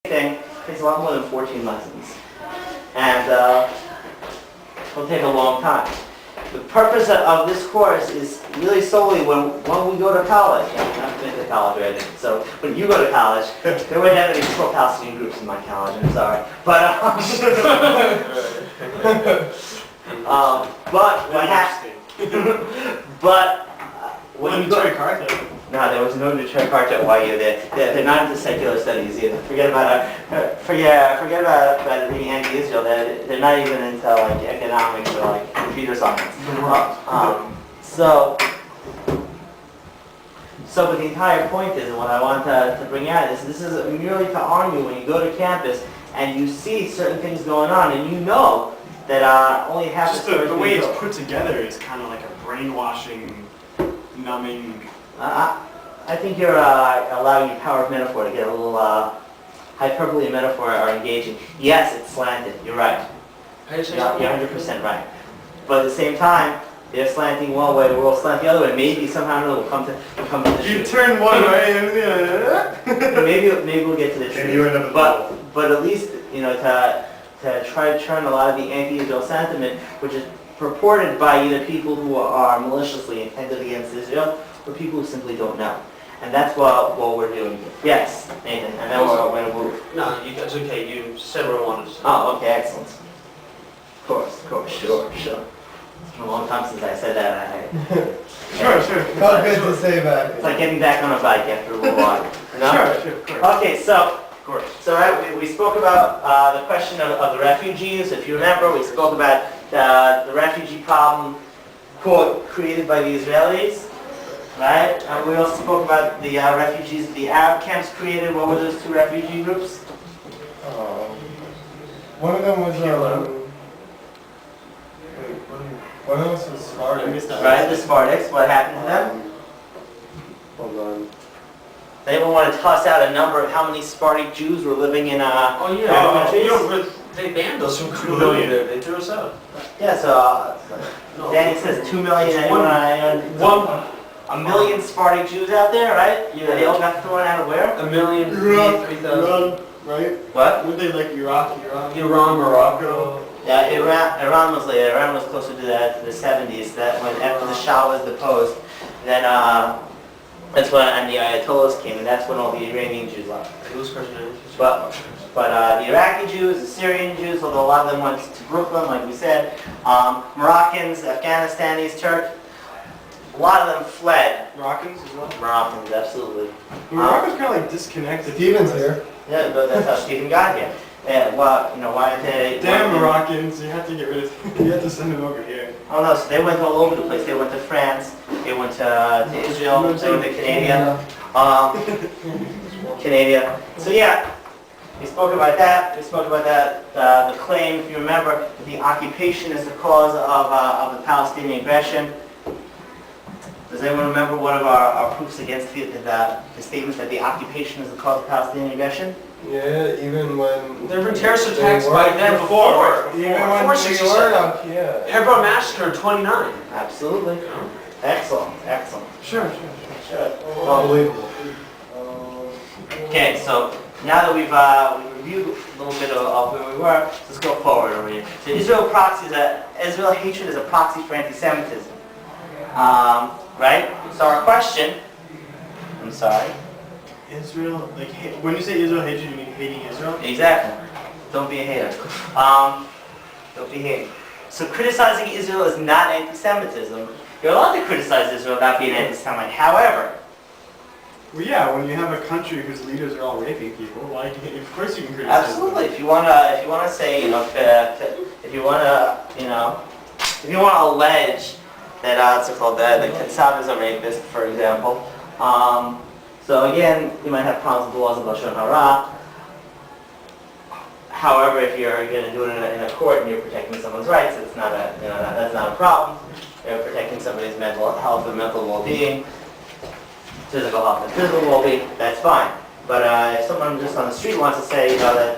thing takes a lot more than 14 lessons, and will take a long time. The purpose of this course is really solely when we go to college. I'm not going to college or anything, so when you go to college, there won't have any pro-Palestinian groups in my college, I'm sorry. But, but what happened? But when you go to no, there was no Detroit Carter at YU. They're not into secular studies either. Forget about the anti-Israel. They're not even into like economics or like computer science. So but the entire point is, and what I want to bring out is, this is merely to arm you when you go to campus and you see certain things going on, and you know that only half just the way it's put together is kind of like a brainwashing, numbing. I think you're allowing your power of metaphor to get a little hyperbole and metaphor are engaging. Yes, it's slanted. You're right. You're 100% right. But at the same time, they're slanting one way, we'll slant the other way. Maybe somehow or another we'll come to the truth. You turn one way and the other. maybe we'll get to the truth. And you end up but at least to try to turn a lot of the anti-Israel sentiment, which is purported by either people who are maliciously intended against Israel, or people who simply don't know. And that's what we're doing here. Yes, Nathan, and then we're going to move. No, that's okay. You said what I wanted to say. Oh, okay, excellent. Of course, sure. It's been a long time since I said that. Sure. Felt good to say that. It's like getting back on a bike after a little while. You know? Sure, of course. Okay, so right, we spoke about the question of the refugees. If you remember, we spoke about the refugee problem, quote, created by the Israelis. Right? And we also spoke about the refugees the Arab camps created. What were those two refugee groups? One of them was one of them was Spartans. Right, the Spartans. What happened to them? Hold on. They even want to toss out a number of how many Spartan Jews were living in They banned us from 2 million. there. They threw us out. Yeah, so Danny says 2 million. A million Spartan Jews out there, right? Yeah. And they all got thrown out of where? 1,003,000. Iran, right? What? Were they like Iraq? Iran, Morocco. Yeah, Iran was later. Iran was closer to the 70s. That when after the Shah was deposed, then that's when and the Ayatollahs came, and that's when all the Iranian Jews left. It was personality. But the Iraqi Jews, the Syrian Jews, although a lot of them went to Brooklyn, like we said, Moroccans, Afghanistanis, Turks, a lot of them fled. Moroccans as well? Moroccans, absolutely. Morocco's kind of like disconnected. Steven's here. Yeah, but that's how Stephen got here. Yeah, well, why did they... Damn Moroccans, you have to get rid of them. You have to send them over here. Oh no, so they went all over the place. They went to France, they went to Israel, they went to Canada. Canada. So yeah, we spoke about that. We spoke about the claim, if you remember, that the occupation is the cause of the Palestinian aggression. Does anyone remember one of our proofs against the statement that the occupation is the cause of Palestinian aggression? Yeah, even when There have been terrorist attacks by then before. Even when Before we 67. were yeah. Hebron Massacre in 29. Absolutely. Excellent. Sure. Unbelievable. Okay, so now that we've reviewed a little bit of where we were, let's go forward over here. So Israel hatred is a proxy for anti-Semitism. Right? So our question, I'm sorry. Israel, like, when you say Israel hatred, you mean hating Israel? Exactly. Don't be a hater. Don't be hating. So criticizing Israel is not anti-Semitism. You're allowed to criticize Israel without being anti-Semite. However, Well, yeah, when you have a country whose leaders are all raping people, like, of course you can criticize absolutely. them. If you wanna say, if you wanna allege that what's it called, that Kassab is a rapist, for example. So again, you might have problems with the laws of Lashon Hara. However, if you're going to do it in a court and you're protecting someone's rights, it's not that's not a problem. You're protecting somebody's mental health and mental well-being, physical health and physical well-being. That's fine. But if someone just on the street wants to say, that